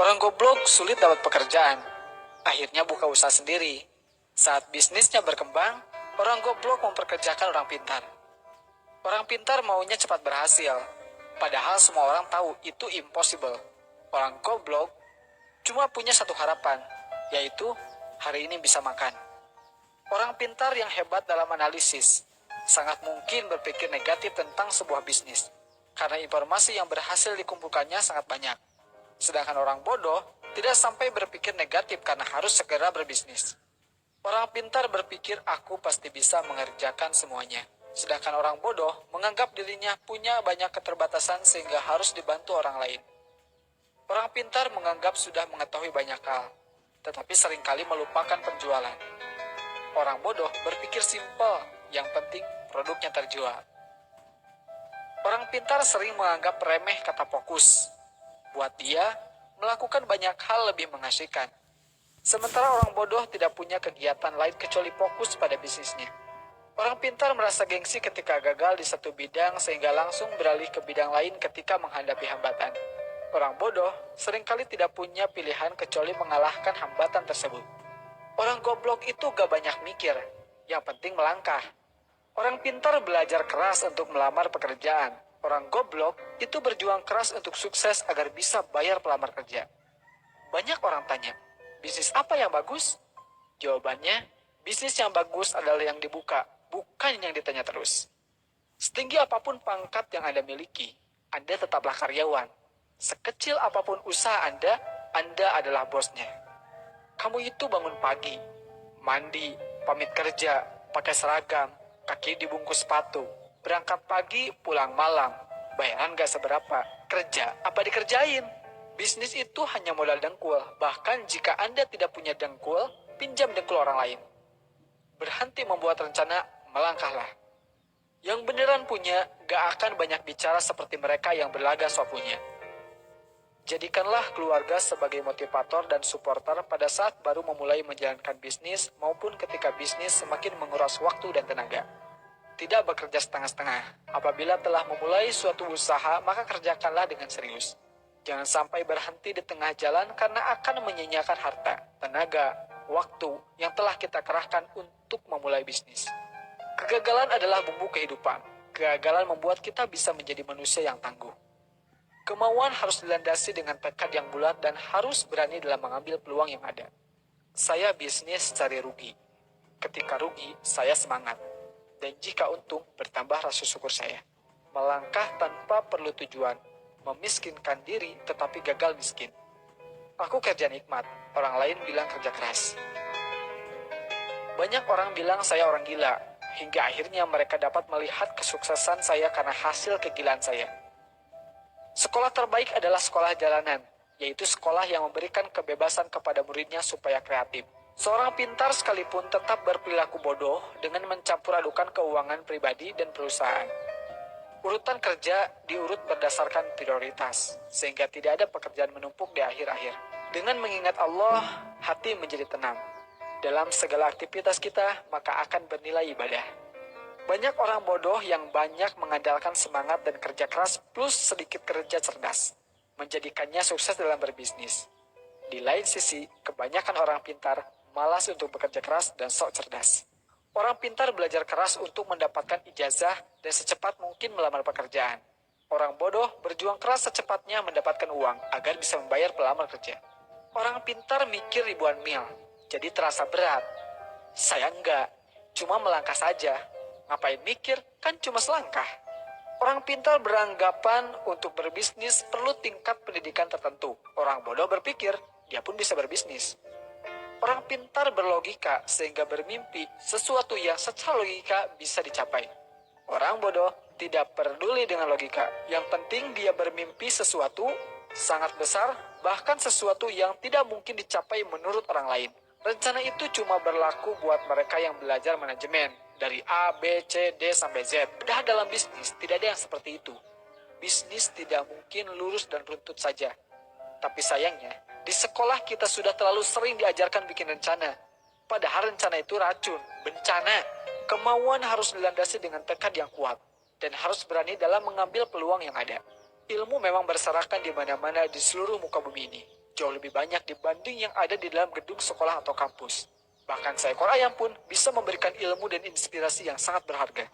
Orang goblok sulit dapat pekerjaan. Akhirnya buka usaha sendiri. Saat bisnisnya berkembang, orang goblok memperkerjakan orang pintar. Orang pintar maunya cepat berhasil. Padahal semua orang tahu itu impossible. Orang goblok cuma punya satu harapan, yaitu hari ini bisa makan. Orang pintar yang hebat dalam analisis sangat mungkin berpikir negatif tentang sebuah bisnis, karena informasi yang berhasil dikumpulkannya sangat banyak. Sedangkan orang bodoh tidak sampai berpikir negatif karena harus segera berbisnis. Orang pintar berpikir aku pasti bisa mengerjakan semuanya. Sedangkan orang bodoh menganggap dirinya punya banyak keterbatasan sehingga harus dibantu orang lain. Orang pintar menganggap sudah mengetahui banyak hal, tetapi seringkali melupakan penjualan. Orang bodoh berpikir simpel, yang penting produknya terjual. Orang pintar sering menganggap remeh kata fokus. Buat dia, melakukan banyak hal lebih mengasihkan. Sementara orang bodoh tidak punya kegiatan lain kecuali fokus pada bisnisnya. Orang pintar merasa gengsi ketika gagal di satu bidang sehingga langsung beralih ke bidang lain ketika menghadapi hambatan. Orang bodoh seringkali tidak punya pilihan kecuali mengalahkan hambatan tersebut. Orang goblok itu gak banyak mikir, yang penting melangkah. Orang pintar belajar keras untuk melamar pekerjaan. Orang goblok itu berjuang keras untuk sukses agar bisa bayar pelamar kerja. Banyak orang tanya, bisnis apa yang bagus? Jawabannya, bisnis yang bagus adalah yang dibuka, bukan yang ditanya terus. Setinggi apapun pangkat yang Anda miliki, Anda tetaplah karyawan. Sekecil apapun usaha Anda adalah bosnya. Kamu itu bangun pagi, mandi, pamit kerja, pakai seragam, kaki dibungkus sepatu, berangkat pagi, pulang malam, bayaran gak seberapa, kerja apa dikerjain? Bisnis itu hanya modal dengkul, bahkan jika Anda tidak punya dengkul, pinjam dengkul orang lain. Berhenti membuat rencana, melangkahlah. Yang beneran punya, gak akan banyak bicara seperti mereka yang berlagak sok punya. Jadikanlah keluarga sebagai motivator dan supporter pada saat baru memulai menjalankan bisnis maupun ketika bisnis semakin menguras waktu dan tenaga. Tidak bekerja setengah-setengah. Apabila telah memulai suatu usaha, maka kerjakanlah dengan serius. Jangan sampai berhenti di tengah jalan karena akan menyia-nyiakan harta, tenaga, waktu yang telah kita kerahkan untuk memulai bisnis. Kegagalan adalah bumbu kehidupan. Kegagalan membuat kita bisa menjadi manusia yang tangguh. Kemauan harus dilandasi dengan tekad yang bulat dan harus berani dalam mengambil peluang yang ada. Saya bisnis cari rugi. Ketika rugi, saya semangat. Dan jika untung, bertambah rasa syukur saya. Melangkah tanpa perlu tujuan. Memiskinkan diri tetapi gagal miskin. Aku kerja nikmat, orang lain bilang kerja keras. Banyak orang bilang saya orang gila, hingga akhirnya mereka dapat melihat kesuksesan saya karena hasil kegilaan saya. Sekolah terbaik adalah sekolah jalanan, yaitu sekolah yang memberikan kebebasan kepada muridnya supaya kreatif. Seorang pintar sekalipun tetap berperilaku bodoh dengan mencampur adukan keuangan pribadi dan perusahaan. Urutan kerja diurut berdasarkan prioritas, sehingga tidak ada pekerjaan menumpuk di akhir-akhir. Dengan mengingat Allah, hati menjadi tenang. Dalam segala aktivitas kita, maka akan bernilai ibadah. Banyak orang bodoh yang banyak mengandalkan semangat dan kerja keras plus sedikit kerja cerdas, menjadikannya sukses dalam berbisnis. Di lain sisi, kebanyakan orang pintar malas untuk bekerja keras dan sok cerdas. Orang pintar belajar keras untuk mendapatkan ijazah dan secepat mungkin melamar pekerjaan. Orang bodoh berjuang keras secepatnya mendapatkan uang agar bisa membayar pelamar kerja. Orang pintar mikir ribuan mil, jadi terasa berat. Saya enggak, cuma melangkah saja. Ngapain mikir, kan cuma selangkah. Orang pintar beranggapan untuk berbisnis perlu tingkat pendidikan tertentu. Orang bodoh berpikir, dia pun bisa berbisnis. Orang pintar berlogika sehingga bermimpi sesuatu yang secara logika bisa dicapai. Orang bodoh tidak peduli dengan logika. Yang penting dia bermimpi sesuatu sangat besar, bahkan sesuatu yang tidak mungkin dicapai menurut orang lain. Rencana itu cuma berlaku buat mereka yang belajar manajemen. Dari A, B, C, D, sampai Z. Padahal dalam bisnis tidak ada yang seperti itu. Bisnis tidak mungkin lurus dan runtut saja. Tapi sayangnya, di sekolah kita sudah terlalu sering diajarkan bikin rencana. Padahal rencana itu racun, bencana. Kemauan harus dilandasi dengan tekad yang kuat. Dan harus berani dalam mengambil peluang yang ada. Ilmu memang berserakan di mana-mana di seluruh muka bumi ini. jauh lebih banyak dibanding yang ada di dalam gedung sekolah atau kampus. Bahkan seekor ayam pun bisa memberikan ilmu dan inspirasi yang sangat berharga.